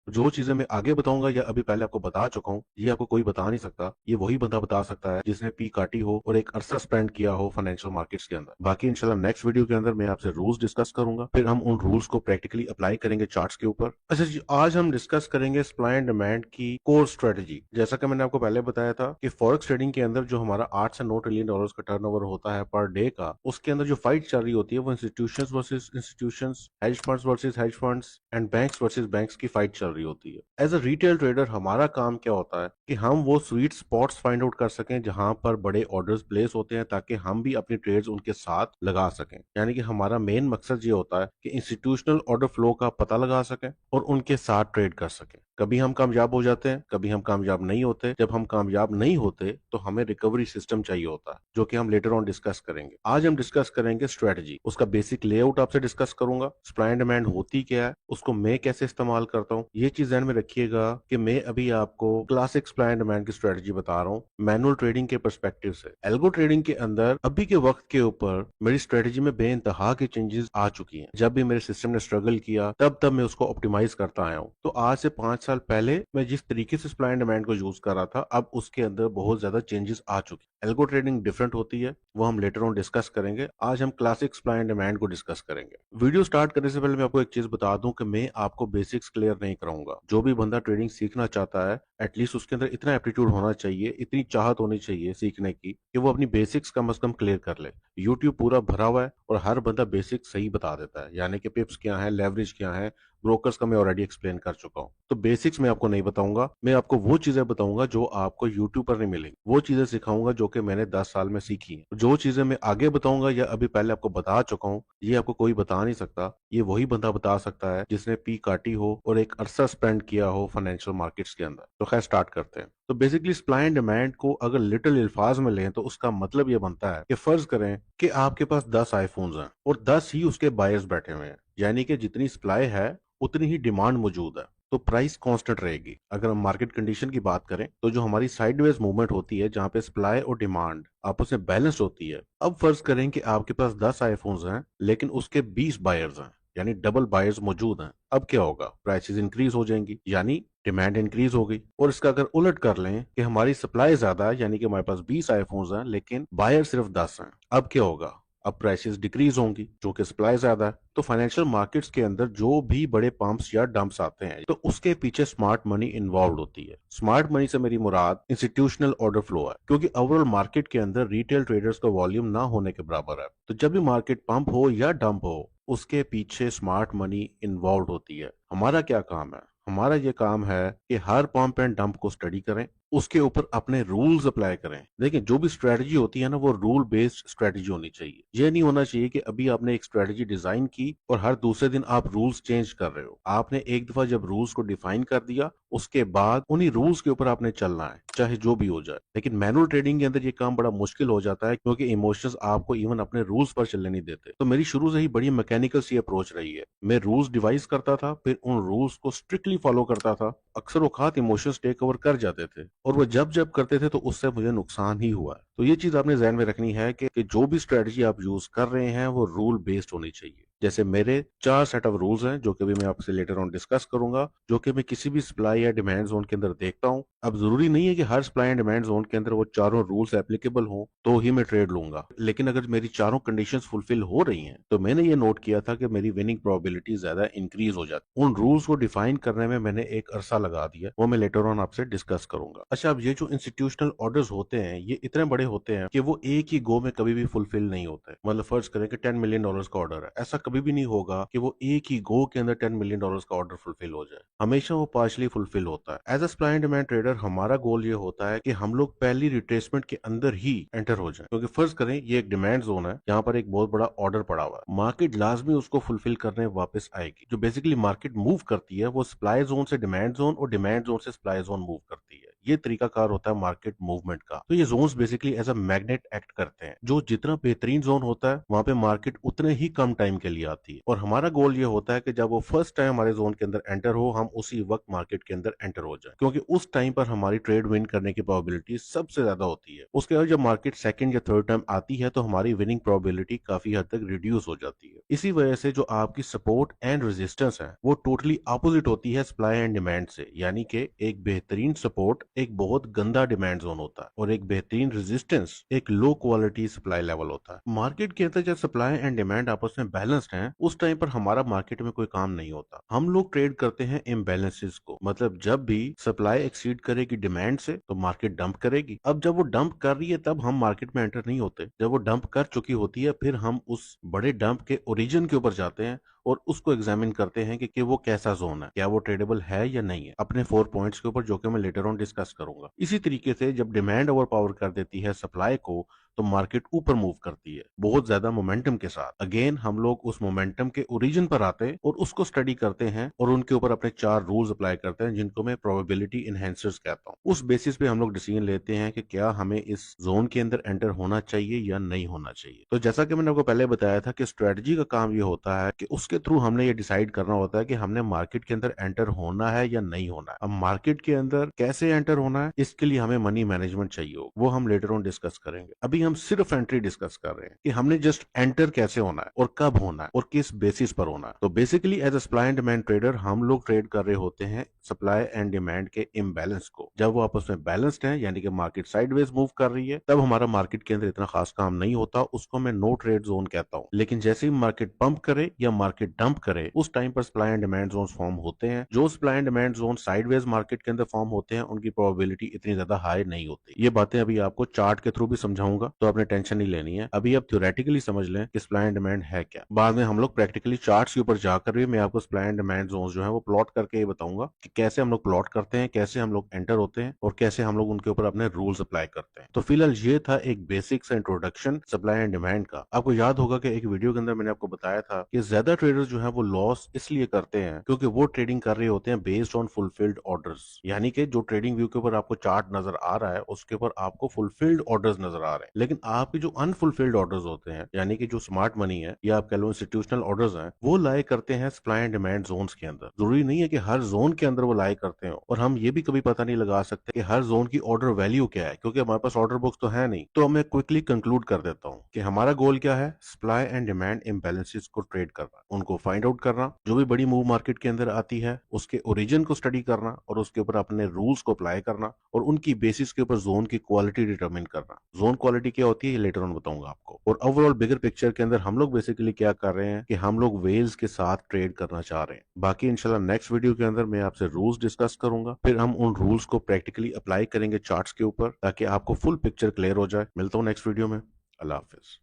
जो चीजें मैं आगे बताऊंगा या अभी पहले आपको बता चुका हूँ, ये आपको कोई बता नहीं सकता। ये वही बंदा बता सकता है जिसने पी काटी हो और एक अरसा स्पेंड किया हो फाइनेंशियल मार्केट्स के अंदर। बाकी इंशाल्लाह नेक्स्ट वीडियो के अंदर मैं आपसे रूल्स डिस्कस करूंगा, फिर हम उन रूल्स को प्रैक्टिकली अप्लाई करेंगे चार्ट्स के ऊपर। अच्छा जी, आज हम डिस्कस करेंगे सप्लाई एंड डिमांड की कोर स्ट्रेटेजी। जैसा कि मैंने आपको पहले बताया था कि फॉरेक्स ट्रेडिंग के अंदर जो हमारा 8 से 9 ट्रिलियन डॉलर का टर्नओवर होता है पर डे का, उसके अंदर जो फाइट चल रही होती है वो institutions versus institutions, hedge funds versus hedge funds and banks versus banks की फाइट चल रही होती है। एज अ रिटेल ट्रेडर हमारा काम क्या होता है कि हम वो स्वीट स्पॉट्स फाइंड आउट कर सकें जहां पर बड़े ऑर्डर्स प्लेस होते हैं, ताकि हम भी अपनी ट्रेड्स उनके साथ लगा सकें। यानी कि हमारा मेन मकसद ये होता है कि इंस्टीट्यूशनल ऑर्डर फ्लो का पता लगा सकें और उनके साथ ट्रेड कर सकें। कभी हम कामयाब हो जाते हैं, कभी हम कामयाब नहीं होते। जब हम कामयाब नहीं होते तो हमें रिकवरी सिस्टम चाहिए होता है, जो कि हम लेटर ऑन डिस्कस करेंगे। आज हम डिस्कस करेंगे स्ट्रेटजी, उसका बेसिक लेआउट आपसे डिस्कस करूंगा। सप्लाई एंड डिमांड होती क्या है, उसको मैं कैसे इस्तेमाल करता हूँ, ये चीज ध्यान में रखिएगा कि मैं अभी आपको क्लासिक सप्लाई एंड डिमांड की स्ट्रेटजी बता रहा हूँ मैनुअल ट्रेडिंग के पर्सपेक्टिव से। एल्गो ट्रेडिंग के अंदर अभी के वक्त के ऊपर मेरी स्ट्रेटजी में बेइंतहा की चेंजेस आ चुकी हैं। जब भी मेरे सिस्टम ने स्ट्रगल किया तब तब मैं उसको ऑप्टिमाइज करता आया हूँ। तो आज से 5 साल पहले मैं जिस तरीके से सप्लाई एंड डिमांड को यूज कर रहा था, अब उसके अंदर बहुत ज्यादा चेंजेस आ चुके हैं। एल्गो ट्रेडिंग डिफरेंट होती है, वो हम लेटर ऑन डिस्कस करेंगे। आज हम क्लासिक सप्लाई एंड डिमांड को डिस्कस करेंगे। वीडियो स्टार्ट करने से पहले मैं आपको एक चीज बता दूं कि मैं आपको बेसिक्स क्लियर नहीं कराऊंगा। जो भी बंदा ट्रेडिंग सीखना चाहता है, एटलीस्ट उसके अंदर इतना एप्टीट्यूड होना चाहिए, इतनी चाहत होनी चाहिए सीखने की कि वो अपनी बेसिक्स कम से कम क्लियर कर ले। यूट्यूब पूरा भरा हुआ है और हर बंदा बेसिक्स सही बता देता है, यानी कि पिप्स क्या है, लेवरेज क्या है, ब्रोकर्स का मैं ऑलरेडी एक्सप्लेन कर चुका हूं। तो बेसिक्स मैं आपको नहीं बताऊंगा, मैं आपको वो चीजें बताऊंगा जो आपको यूट्यूब पर नहीं मिलेंगी। वो चीजें सिखाऊंगा जो कि मैंने 10 साल में सीखी है। जो चीजें मैं आगे बताऊंगा या अभी पहले आपको बता चुका हूं, ये आपको कोई बता नहीं सकता। ये वही बंदा बता सकता है जिसने पी काटी हो और एक अरसा स्पेंड किया हो फाइनेंशियल मार्केट्स के अंदर। तो खैर स्टार्ट करते हैं। तो बेसिकली सप्लाई एंड डिमांड को अगर लिटिल अल्फाज में लें तो उसका मतलब ये बनता है कि फर्ज करें कि आपके पास 10 आईफोन्स हैं और 10 ही उसके बायर्स बैठे हुए हैं, यानी कि जितनी सप्लाई है उतनी ही डिमांड मौजूद है, तो प्राइस कांस्टेंट रहेगी। अगर हम मार्केट कंडीशन की बात करें तो जो हमारी साइडवेज मूवमेंट होती है, जहां पे सप्लाई और डिमांड आपस में बैलेंस होती है। अब फर्ज करें कि आपके पास 10 आईफोन्स हैं लेकिन उसके 20 बायर्स हैं, यानी डबल बायर्स मौजूद हैं। अब क्या होगा, प्राइसेस इंक्रीज हो जाएंगी, यानी डिमांड इंक्रीज हो गई। और इसका अगर उलट कर लें कि हमारी सप्लाई ज्यादा है, यानी कि हमारे पास 20 आईफोन्स हैं लेकिन बायर सिर्फ 10 हैं, अब क्या होगा, अब प्राइसेस डिक्रीज होंगी क्योंकि सप्लाई ज्यादा है। तो फाइनेंशियल मार्केट्स के अंदर जो भी बड़े पंप्स या डंप्स आते हैं, तो उसके पीछे स्मार्ट मनी इन्वॉल्व होती है। स्मार्ट मनी से मेरी मुराद इंस्टीट्यूशनल ऑर्डर फ्लो है, क्योंकि ओवरऑल मार्केट के अंदर रिटेल ट्रेडर्स का वॉल्यूम ना होने के बराबर है। तो जब भी मार्केट पंप हो या डंप हो, उसके पीछे स्मार्ट मनी इन्वॉल्व होती है। हमारा क्या काम है, हमारा ये काम है कि हर पंप एंड डंप को स्टडी करें, उसके ऊपर अपने रूल्स अप्लाई करें। देखिए, जो भी स्ट्रेटजी होती है ना, वो रूल बेस्ड स्ट्रेटजी होनी चाहिए। ये नहीं होना चाहिए कि अभी आपने एक स्ट्रेटजी डिजाइन की और हर दूसरे दिन आप रूल्स चेंज कर रहे हो। आपने एक दफा जब रूल्स को डिफाइन कर दिया, उसके बाद उन्हीं रूल्स के ऊपर आपने चलना है, चाहे जो भी हो जाए। लेकिन मैनुअल ट्रेडिंग के अंदर ये काम बड़ा मुश्किल हो जाता है, क्योंकि इमोशंस आपको इवन अपने रूल्स पर चलने नहीं देते। तो मेरी शुरू से ही बड़ी मैकेनिकल सी अप्रोच रही है। मैं रूल्स डिवाइस करता था, फिर उन रूल्स को स्ट्रिक्टली फॉलो करता था। अक्सर औकात इमोशंस टेक ओवर कर जाते थे और वो जब जब करते थे तो उससे मुझे नुकसान ही हुआ है। तो ये चीज आपने ध्यान में रखनी है कि जो भी स्ट्रेटजी आप यूज कर रहे हैं वो रूल बेस्ड होनी चाहिए। जैसे मेरे 4 सेट ऑफ रूल्स हैं जो कि भी मैं आपसे लेटर ऑन डिस्कस करूंगा, जो कि मैं किसी भी सप्लाई या डिमांड जोन के अंदर देखता हूं। अब जरूरी नहीं है कि हर सप्लाई एंड डिमांड जोन के अंदर वो चारों रूल्स एप्लीकेबल हों तो ही मैं ट्रेड लूंगा, लेकिन अगर मेरी चारों कंडीशंस फुलफिल हो रही हैं तो मैंने ये नोट किया था कि मेरी विनिंग प्रोबेबिलिटी ज्यादा इंक्रीज हो जाती। उन रूल्स को डिफाइन करने में मैंने एक अरसा लगा दिया, वो मैं लेटर ऑन आपसे डिस्कस करूंगा। अच्छा, अब ये जो इंस्टीट्यूशनल ऑर्डर्स होते हैं ये इतने बड़े होते हैं कि वो एक ही गो में कभी भी फुलफिल नहीं होते। मतलब फर्ज करें कि $10 मिलियन का ऑर्डर है, ऐसा कभी भी नहीं होगा कि वो एक ही गो के अंदर $10 मिलियन का ऑर्डर फुलफिल हो जाए। हमेशा वो पार्शली फुलफिल होता है। As a supply and demand trader हमारा गोल ये होता है कि हम लोग पहली रिट्रेसमेंट के अंदर ही एंटर हो जाए, क्योंकि फर्ज करें ये एक डिमांड जोन है, यहाँ पर एक बहुत बड़ा ऑर्डर पड़ा हुआ है, मार्केट लाजमी उसको फुलफिल करने वापस आएगी। जो बेसिकली मार्केट मूव करती है वो सप्लाई जोन से डिमांड जोन और डिमांड जोन से सप्लाई जोन मूव करती है। ये तरीकाकार होता है मार्केट मूवमेंट का। तो ये zones basically as a magnet act करते हैं। जो जितना बेहतरीन जोन होता है वहां पे मार्केट उतने ही कम टाइम के लिए आती है, और हमारा गोल ये होता है कि जब वो फर्स्ट टाइम हमारे जोन के अंदर एंटर हो, हम उसी वक्त मार्केट के अंदर एंटर हो जाए, क्योंकि उस टाइम पर हमारी ट्रेड विन करने की प्रोबेबिलिटी सबसे ज्यादा होती है। उसके बाद जब मार्केट सेकंड या थर्ड टाइम आती है तो हमारी विनिंग प्रोबेबिलिटी काफी हद तक रिड्यूस हो जाती है। इसी वजह से जो आपकी सपोर्ट एंड रेजिस्टेंस है वो टोटली अपोजिट होती है सप्लाई एंड डिमांड से, यानी कि एक बेहतरीन सपोर्ट एक बहुत गंदा डिमांड जोन होता है और एक बेहतरीन रेजिस्टेंस एक लो क्वालिटी सप्लाई लेवल होता है। मार्केट के अंदर जब सप्लाई एंड डिमांड आपस में बैलेंस्ड है उस टाइम पर हमारा मार्केट में कोई काम नहीं होता। हम लोग ट्रेड करते हैं इम्बैलेंसेस को, मतलब जब भी सप्लाई एक्सीड करेगी डिमांड से तो मार्केट डंप करेगी। अब जब वो डंप कर रही है तब हम मार्केट में एंटर नहीं होते, जब वो डंप कर चुकी होती है फिर हम उस बड़े डंप के ओरिजिन के ऊपर जाते हैं और उसको एग्जामिन करते हैं कि वो कैसा जोन है, क्या वो ट्रेडेबल है या नहीं है, अपने 4 पॉइंट्स के ऊपर, जो कि मैं लेटर ऑन डिस्कस करूंगा। इसी तरीके से जब डिमांड ओवर पावर कर देती है सप्लाई को तो मार्केट ऊपर मूव करती है बहुत ज्यादा मोमेंटम के साथ। अगेन हम लोग उस मोमेंटम के ओरिजिन पर आते हैं और उसको स्टडी करते हैं और उनके ऊपर अपने 4 रूल्स अप्लाई करते हैं जिनको मैं प्रोबेबिलिटी एनहेंसर्स कहता हूं। उस बेसिस पे हम लोग डिसीजन लेते हैं कि क्या हमें इस जोन के अंदर एंटर होना चाहिए या नहीं होना चाहिए। तो जैसा कि मैंने आपको पहले बताया था कि स्ट्रेटजी का काम ये होता है कि उसके थ्रू हमने ये डिसाइड करना होता है कि हमने मार्केट के अंदर एंटर होना है या नहीं होना है। अब मार्केट के अंदर कैसे एंटर होना है इसके लिए हमें मनी मैनेजमेंट चाहिए होगा, वो हम लेटर ऑन डिस्कस करेंगे। अभी हम सिर्फ एंट्री डिस्कस कर रहे हैं कि हमने जस्ट एंटर कैसे होना है और कब होना है और किस बेसिस पर होना है। तो basically as a supply and demand trader हम लोग ट्रेड कर रहे होते हैं सप्लाई एंड डिमांड के इम्बैलेंस को। जब वो आपस में बैलेंस्ड है यानी कि मार्केट साइडवेज मूव कर रही है तब हमारा मार्केट के अंदर इतना खास काम नहीं होता, उसको मैं नो ट्रेड जोन कहता हूं। लेकिन जैसे ही मार्केट पंप करे या मार्केट डंप करे उस टाइम पर supply and demand zone form होते हैं। जो supply and demand zone sideways market के अंदर फॉर्म होते हैं उनकी प्रोबेबिलिटी इतनी ज्यादा हाई नहीं होती। ये बातें अभी आपको चार्ट के थ्रू भी समझाऊंगा तो आपने टेंशन नहीं लेनी है। अभी आप थ्योरेटिकली समझ लें कि सप्लाई एंड डिमांड है क्या, बाद में हम लोग प्रैक्टिकली चार्ट्स के ऊपर जाकर भी मैं आपको सप्लाई एंड डिमांड जोन जो है वो प्लॉट करके ये बताऊंगा कि कैसे हम लोग प्लॉट करते हैं, कैसे हम लोग एंटर होते हैं और कैसे हम लोग उनके ऊपर अपने रूल्स अप्लाई करते हैं। तो फिलहाल ये था एक बेसिक सा इंट्रोडक्शन सप्लाई एंड डिमांड का। आपको याद होगा कि एक वीडियो के अंदर मैंने आपको बताया था कि ज्यादा ट्रेडर्स जो है वो लॉस इसलिए करते हैं क्योंकि वो ट्रेडिंग कर रहे होते हैं बेस्ड ऑन फुलफिल्ड ऑर्डर्स, यानी कि जो ट्रेडिंग व्यू के ऊपर आपको चार्ट नजर आ रहा है उसके ऊपर आपको फुलफिल्ड ऑर्डर्स नजर आ रहे हैं, लेकिन आपके जो अनफुलफिल्ड ऑर्डर्स होते हैं यानी कि जो स्मार्ट मनी है या आप कह लो इंस्टीट्यूशनल ऑर्डर्स हैं वो लाए करते हैं सप्लाई एंड डिमांड जोन्स के अंदर। जरूरी नहीं है कि हर जोन के अंदर वो लाए करते हो, और हम ये भी कभी पता नहीं लगा सकते कि हर जोन की ऑर्डर वैल्यू क्या है क्योंकि हमारे पास ऑर्डर बुक्स तो है नहीं। तो मैं क्विकली कंक्लूड कर देता हूँ कि हमारा गोल क्या है, सप्लाई एंड डिमांड इम्बैलेंसेस को ट्रेड करना, उनको फाइंड आउट करना, जो भी बड़ी मूव मार्केट के अंदर आती है उसके ओरिजिन को स्टडी करना और उसके ऊपर अपने रूल्स को अप्लाई करना और उनकी बेसिस के ऊपर जोन की क्वालिटी डिटरमिन करना। जोन क्वालिटी क्या होती है ये लेटर ऑन बताऊंगा आपको। और ओवरऑल बिगर पिक्चर के अंदर हम लोग बेसिकली क्या कर रहे हैं कि हम लोग वेल्स के साथ ट्रेड करना चाह रहे हैं। बाकी इंशाल्लाह नेक्स्ट वीडियो के अंदर मैं आपसे रूल्स डिस्कस करूंगा, फिर हम उन रूल्स को प्रैक्टिकली अप्लाई करेंगे चार्ट्स के ऊपर ताकि आपको फुल पिक्चर क्लियर हो जाए। मिलता हूँ नेक्स्ट वीडियो में। अल्लाह हाफिज।